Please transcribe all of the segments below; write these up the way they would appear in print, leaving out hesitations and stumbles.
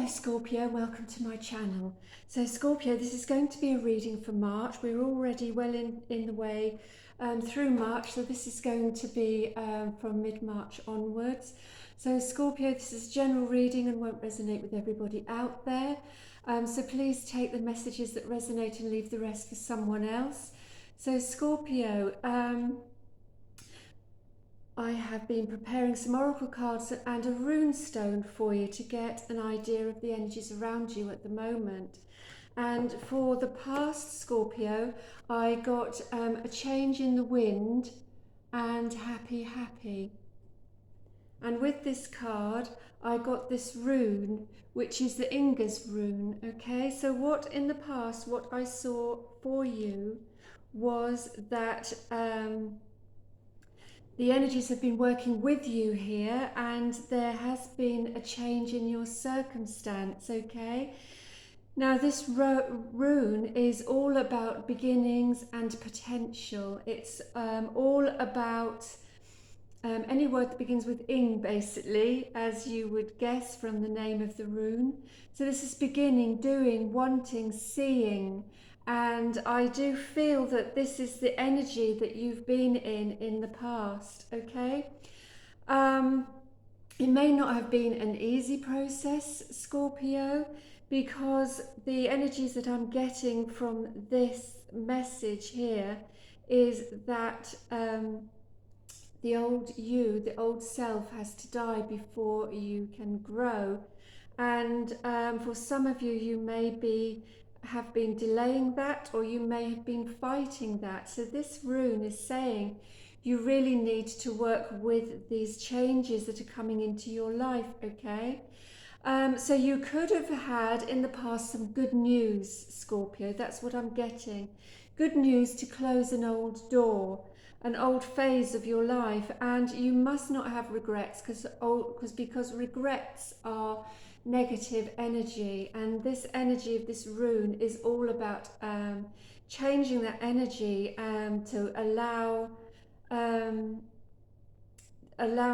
Hello Scorpio, welcome to my channel. So Scorpio, this is going to be a reading for March. We're already well in the way through March, so this is going to be from mid-March onwards. So Scorpio, this is a general reading and won't resonate with everybody out there. So please take the messages that resonate and leave the rest for someone else. So Scorpio, I have been preparing some oracle cards and a rune stone for you to get an idea of the energies around you at the moment. And for the past Scorpio, I got a change in the wind and happy. And with this card, I got this rune, which is the Inga's rune. Okay, so what in the past, what I saw for you was that the energies have been working with you here, and there has been a change in your circumstance, okay? Now this rune is all about beginnings and potential. It's all about any word that begins with ing, basically, as you would guess from the name of the rune. So this is beginning, doing, wanting, seeing. And I do feel that this is the energy that you've been in the past, okay? It may not have been an easy process, Scorpio, because the energies that I'm getting from this message here is that the old you, the old self, has to die before you can grow. And for some of you, you may have been delaying that, or you may have been fighting that. So this rune is saying you really need to work with these changes that are coming into your life, okay? So you could have had in the past some good news, Scorpio. That's what I'm getting. Good news to close an old door, an old phase of your life, and you must not have regrets because regrets are negative energy, and this energy of this rune is all about changing that energy to allow a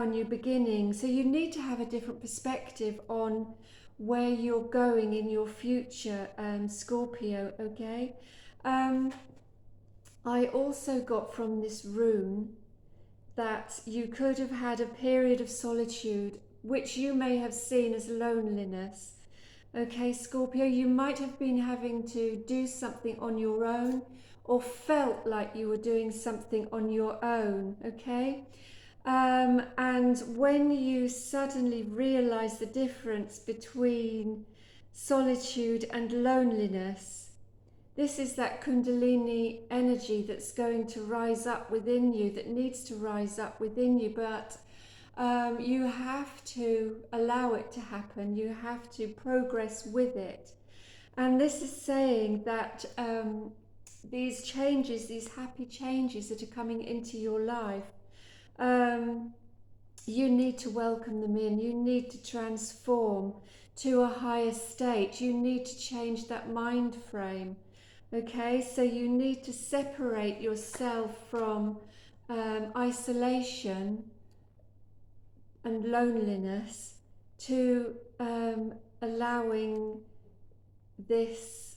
new beginning. So you need to have a different perspective on where you're going in your future, Scorpio, okay? I also got from this rune that you could have had a period of solitude, which you may have seen as loneliness. Okay, Scorpio, you might have been having to do something on your own, or felt like you were doing something on your own, okay? And when you suddenly realize the difference between solitude and loneliness, this is that Kundalini energy that's going to rise up within you, that needs to rise up within you, but you have to allow it to happen. You have to progress with it. And this is saying that these changes, these happy changes that are coming into your life, you need to welcome them in. You need to transform to a higher state. You need to change that mind frame. Okay, so you need to separate yourself from isolation and loneliness to allowing this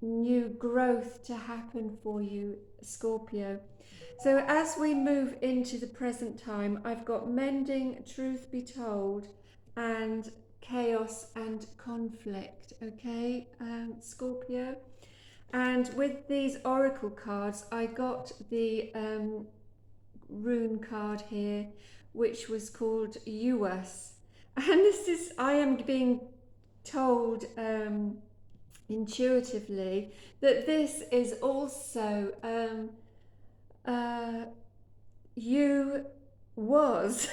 new growth to happen for you, Scorpio. So as we move into the present time, I've got mending, truth be told, and chaos and conflict, okay, Scorpio? And with these oracle cards, I got the rune card here, which was called US. And this is, I am being told intuitively that this is also you was.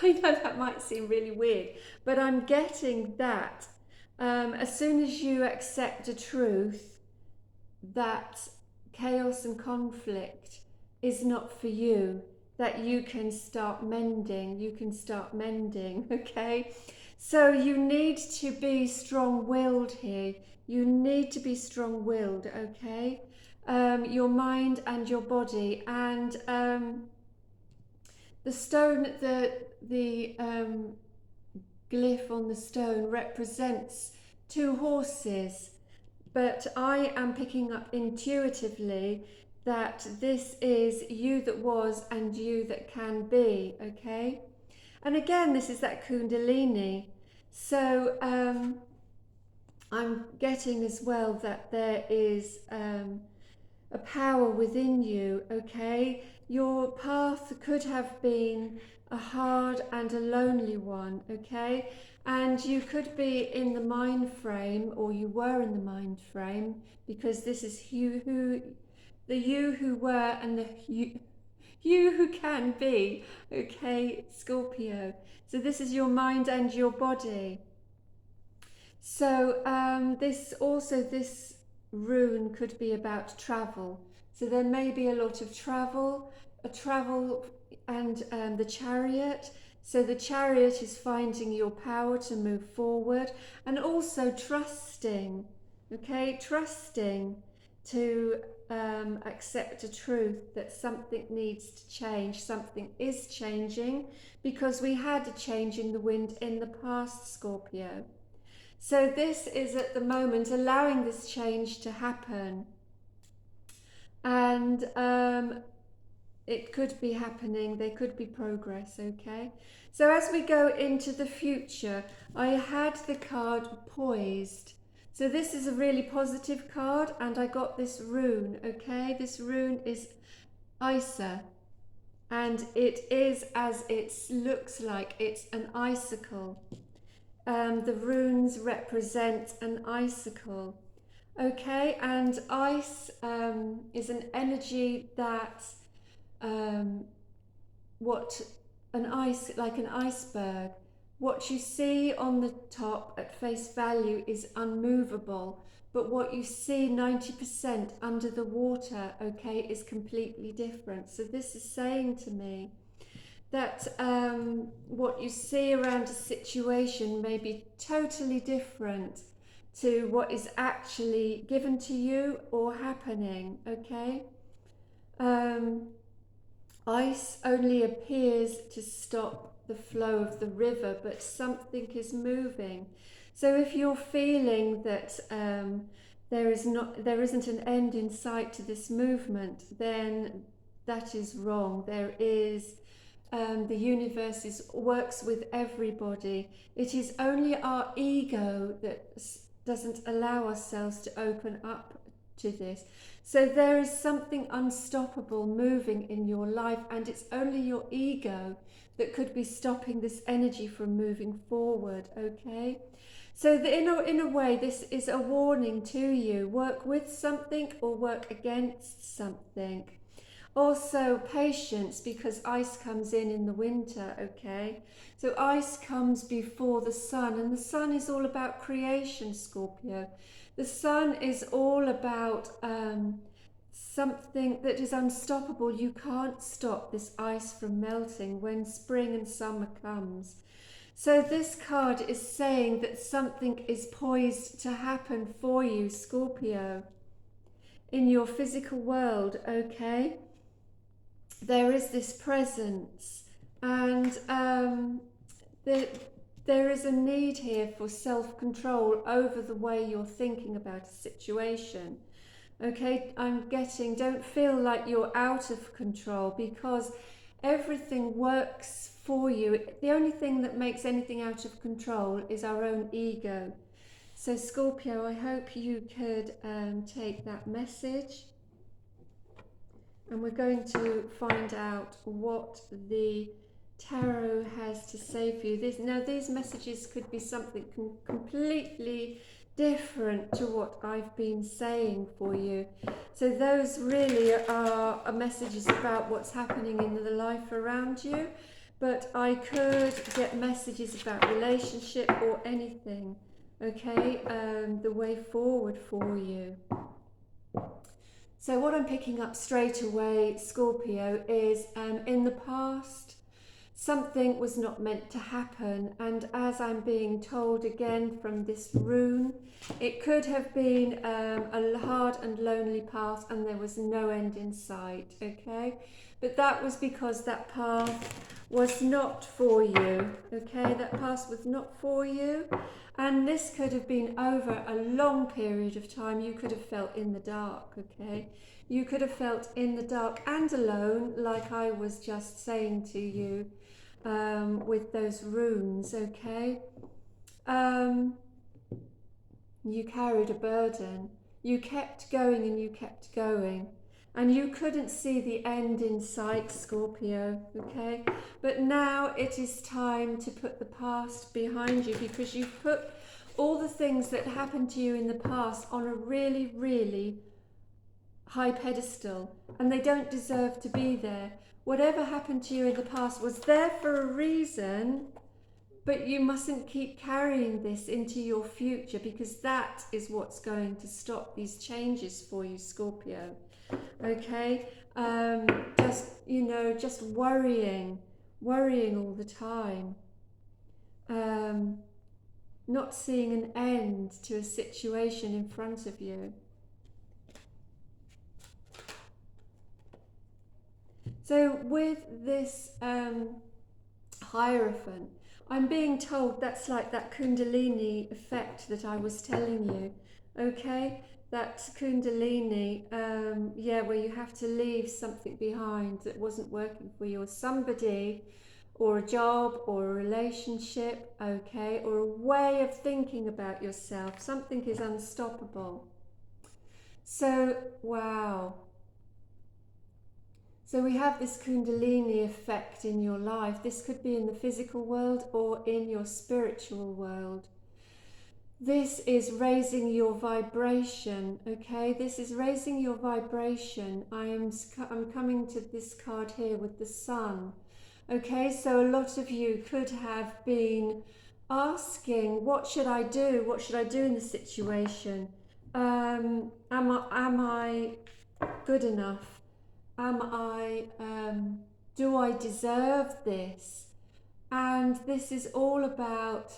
I know that might seem really weird, but I'm getting that as soon as you accept the truth that chaos and conflict is not for you, that you can start mending, okay? So you need to be strong-willed here. You need to be strong-willed, okay? Your mind and your body, and the stone, the glyph on the stone represents two horses, but I am picking up intuitively that this is you that was and you that can be, okay? And again, this is that Kundalini. So I'm getting as well that there is a power within you, okay? Your path could have been a hard and a lonely one, okay? And you could be in the mind frame, or you were in the mind frame, because this is you who were and the you who can be, okay, Scorpio. So this is your mind and your body. So this rune could be about travel. So there may be a lot of travel, and the chariot. So the chariot is finding your power to move forward, and also trusting, okay, trusting to accept a truth that something needs to change, something is changing, because we had a change in the wind in the past, Scorpio. So this is at the moment allowing this change to happen, and it could be happening, there could be progress, okay? So as we go into the future, I had the card poised. So this is a really positive card, and I got this rune, okay? This rune is Isa, and it is as it looks like, it's an icicle. The runes represent an icicle, okay? And ice is an energy that like an iceberg. What you see on the top at face value is unmovable, but what you see 90% under the water, okay, is completely different. So this is saying to me that what you see around a situation may be totally different to what is actually given to you or happening, okay? Ice only appears to stop the flow of the river, but something is moving. So if you're feeling that there isn't an end in sight to this movement, then that is wrong. There is the universe works with everybody. It is only our ego that doesn't allow ourselves to open up to this. So there is something unstoppable moving in your life, and it's only your ego that could be stopping this energy from moving forward, okay? So in a way, this is a warning to you. Work with something or work against something. Also patience, because ice comes in the winter, okay? So ice comes before the sun, and the sun is all about creation, Scorpio. The sun is all about something that is unstoppable. You can't stop this ice from melting when spring and summer comes. So this card is saying that something is poised to happen for you, Scorpio, in your physical world, okay? There is this presence, and there is a need here for self-control over the way you're thinking about a situation. Okay, don't feel like you're out of control, because everything works for you. The only thing that makes anything out of control is our own ego. So Scorpio, I hope you could take that message. And we're going to find out what the tarot has to say for you. These messages could be something completely different to what I've been saying for you. So those really are messages about what's happening in the life around you. But I could get messages about relationship or anything, okay? The way forward for you. So what I'm picking up straight away, Scorpio, is in the past, something was not meant to happen. And as I'm being told again from this rune, it could have been a hard and lonely path, and there was no end in sight, okay? But that was because that path was not for you, okay? That past was not for you. And this could have been over a long period of time. You could have felt in the dark, okay? You could have felt in the dark and alone, like I was just saying to you with those runes, okay? You carried a burden. You kept going and you kept going. And you couldn't see the end in sight, Scorpio, okay? But now it is time to put the past behind you, because you've put all the things that happened to you in the past on a really, really high pedestal, and they don't deserve to be there. Whatever happened to you in the past was there for a reason, but you mustn't keep carrying this into your future, because that is what's going to stop these changes for you, Scorpio. Okay? Just, you know, just worrying all the time. Not seeing an end to a situation in front of you. So with this Hierophant, I'm being told that's like that Kundalini effect that I was telling you, okay? That Kundalini, yeah, where you have to leave something behind that wasn't working for you, or somebody, or a job, or a relationship, okay? Or a way of thinking about yourself. Something is unstoppable. So, wow. So we have this Kundalini effect in your life. This could be in the physical world or in your spiritual world. This is raising your vibration, okay? This is raising your vibration. I'm coming to this card here with the sun, okay? So a lot of you could have been asking, what should I do? What should I do in this situation? Am I good enough? Do I deserve this? And this is all about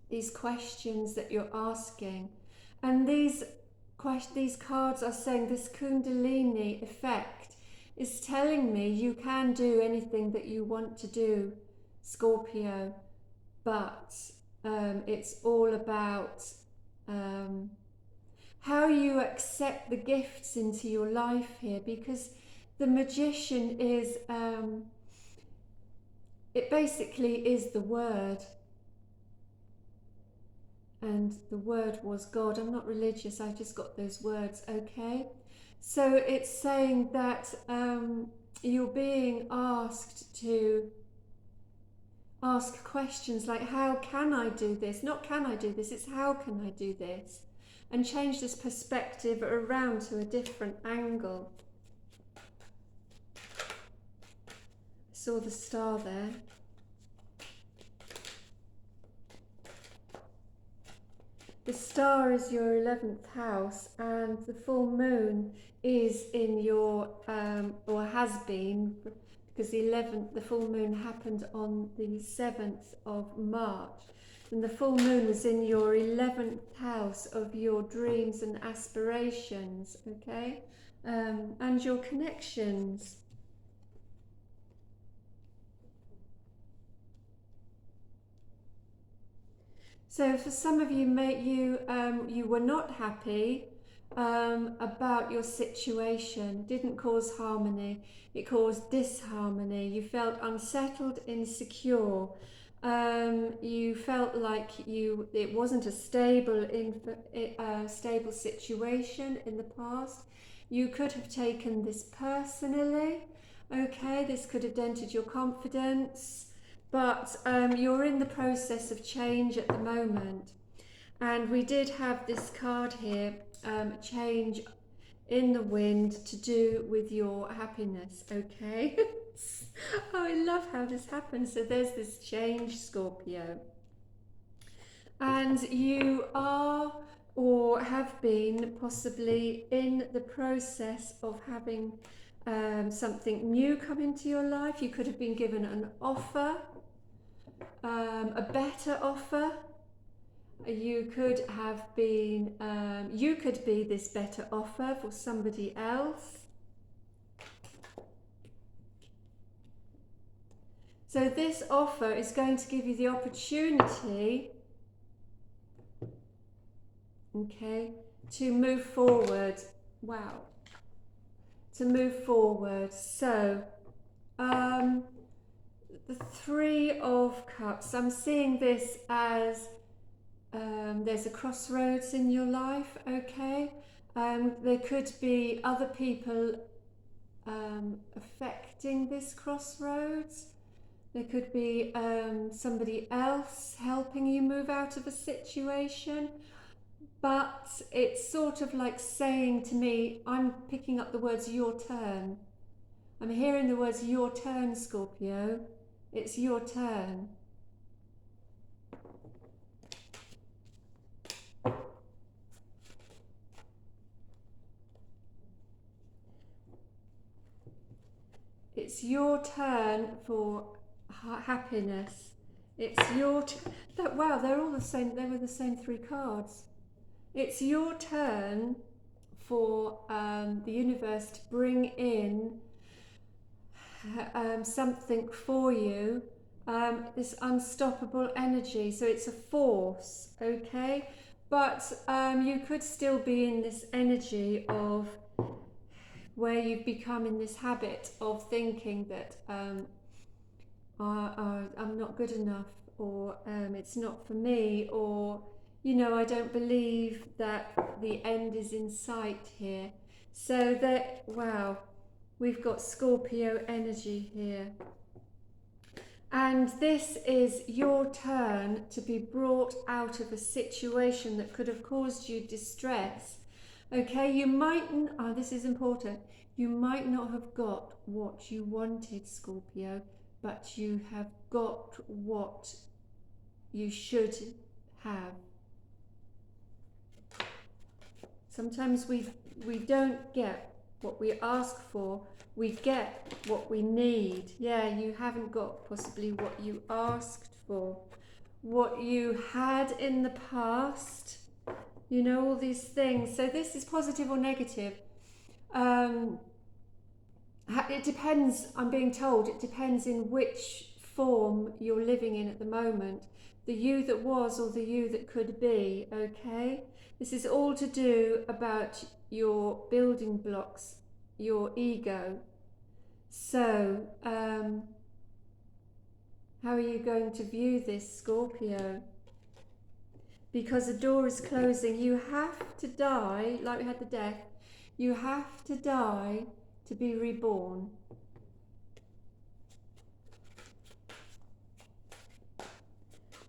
these questions that you're asking. And these cards are saying this Kundalini effect is telling me you can do anything that you want to do, Scorpio, but it's all about how you accept the gifts into your life here, because the Magician is, it basically is the Word. And the Word was God. I'm not religious, I just got those words, okay? So it's saying that you're being asked to ask questions like, how can I do this? Not can I do this, it's how can I do this? And change this perspective around to a different angle. I saw the star there. The star is your 11th house, and the full moon is in your, or has been, because the full moon happened on the 7th of March. And the full moon is in your 11th house of your dreams and aspirations, okay? And your connections. So for some of you, you were not happy about your situation. It didn't cause harmony, it caused disharmony. You felt unsettled, insecure. You felt like it wasn't a stable situation in the past. You could have taken this personally, okay? This could have dented your confidence, but you're in the process of change at the moment. And we did have this card here, change in the wind, to do with your happiness, okay? Oh, I love how this happens. So there's this change, Scorpio. And you are, or have been, possibly in the process of having something new come into your life. You could have been given an offer, a better offer. You could have been, you could be this better offer for somebody else. So this offer is going to give you the opportunity, okay, to move forward. Wow. To move forward. So, the Three of Cups, I'm seeing this as there's a crossroads in your life, okay? There could be other people affecting this crossroads. There could be somebody else helping you move out of a situation. But it's sort of like saying to me, I'm picking up the words your turn. I'm hearing the words your turn, Scorpio. It's your turn. It's your turn for happiness. It's your wow, they're all the same. They were the same three cards. It's your turn for the universe to bring in something for you, this unstoppable energy. So it's a force, okay? But you could still be in this energy of where you've become in this habit of thinking that I'm not good enough, or it's not for me, or I don't believe that the end is in sight here. So that, wow, we've got Scorpio energy here. And this is your turn to be brought out of a situation that could have caused you distress. Okay, you mightn't, this is important, you might not have got what you wanted, Scorpio, but you have got what you should have. Sometimes we don't get what we ask for, we get what we need. Yeah, you haven't got possibly what you asked for, what you had in the past, all these things. So this is positive or negative. It depends, I'm being told, it depends in which form you're living in at the moment. The you that was or the you that could be, okay? This is all to do about your building blocks, your ego. So, how are you going to view this, Scorpio? Because the door is closing. You have to die, like we had the death. You have to die to be reborn.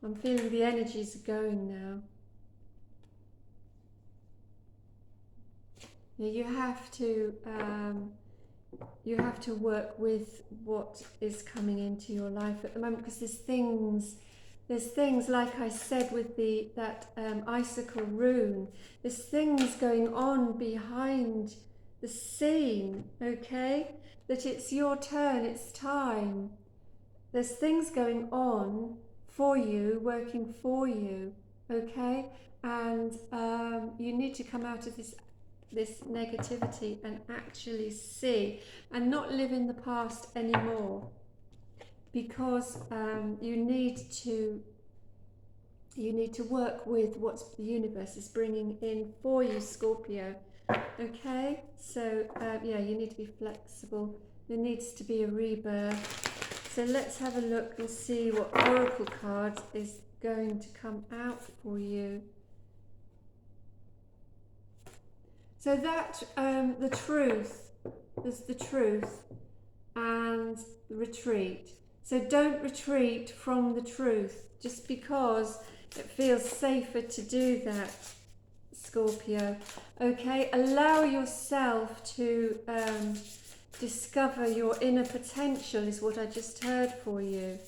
I'm feeling the energies are going now. Yeah, you have to work with what is coming into your life at the moment, because there's things like I said with that icicle rune. There's things going on behind the scene, okay? That it's your turn, it's time. There's things going on for you, working for you, okay? And you need to come out of this negativity and actually see and not live in the past anymore, because you need to work with what the universe is bringing in for you, Scorpio. Okay, so yeah, you need to be flexible. There needs to be a rebirth. So let's have a look and see what oracle card is going to come out for you. So that, the truth, there's the truth and the retreat. So don't retreat from the truth just because it feels safer to do that, Scorpio. Okay, allow yourself to discover your inner potential is what I just heard for you,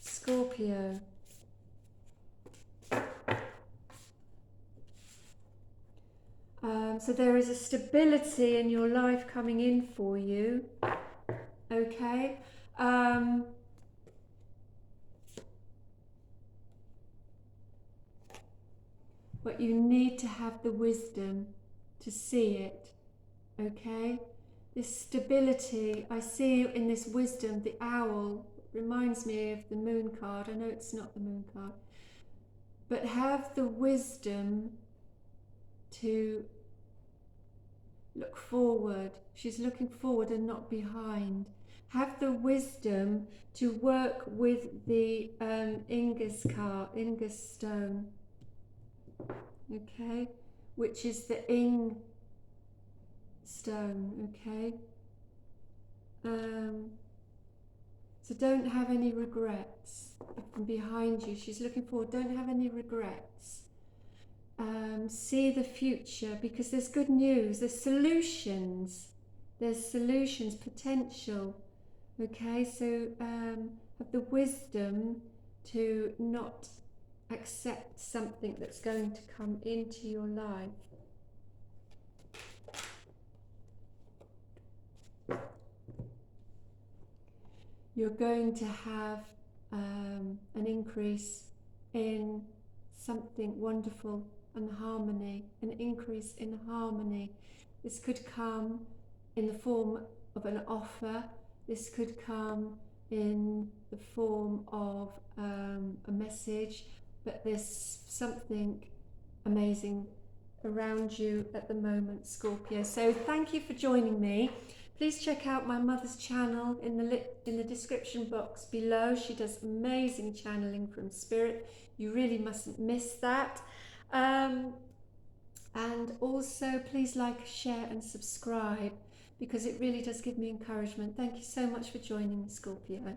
Scorpio. So there is a stability in your life coming in for you, okay? But you need to have the wisdom to see it, okay? This stability, I see in this wisdom, the owl, reminds me of the moon card. I know it's not the moon card, but have the wisdom to look forward. She's looking forward and not behind. Have the wisdom to work with the Ingus stone, okay, which is the Ing stone, okay. So don't have any regrets. From behind you, she's looking forward. Don't have any regrets. See the future, because there's good news. There's solutions. There's solutions, potential. Okay, so have the wisdom to not accept something that's going to come into your life. You're going to have an increase in something wonderful and harmony, an increase in harmony. This could come in the form of an offer. This could come in the form of a message, but there's something amazing around you at the moment, Scorpio. So thank you for joining me. Please check out my mother's channel in the description box below. She does amazing channeling from spirit. You really mustn't miss that. And also please like, share and subscribe, because it really does give me encouragement. Thank you so much for joining me, Scorpio.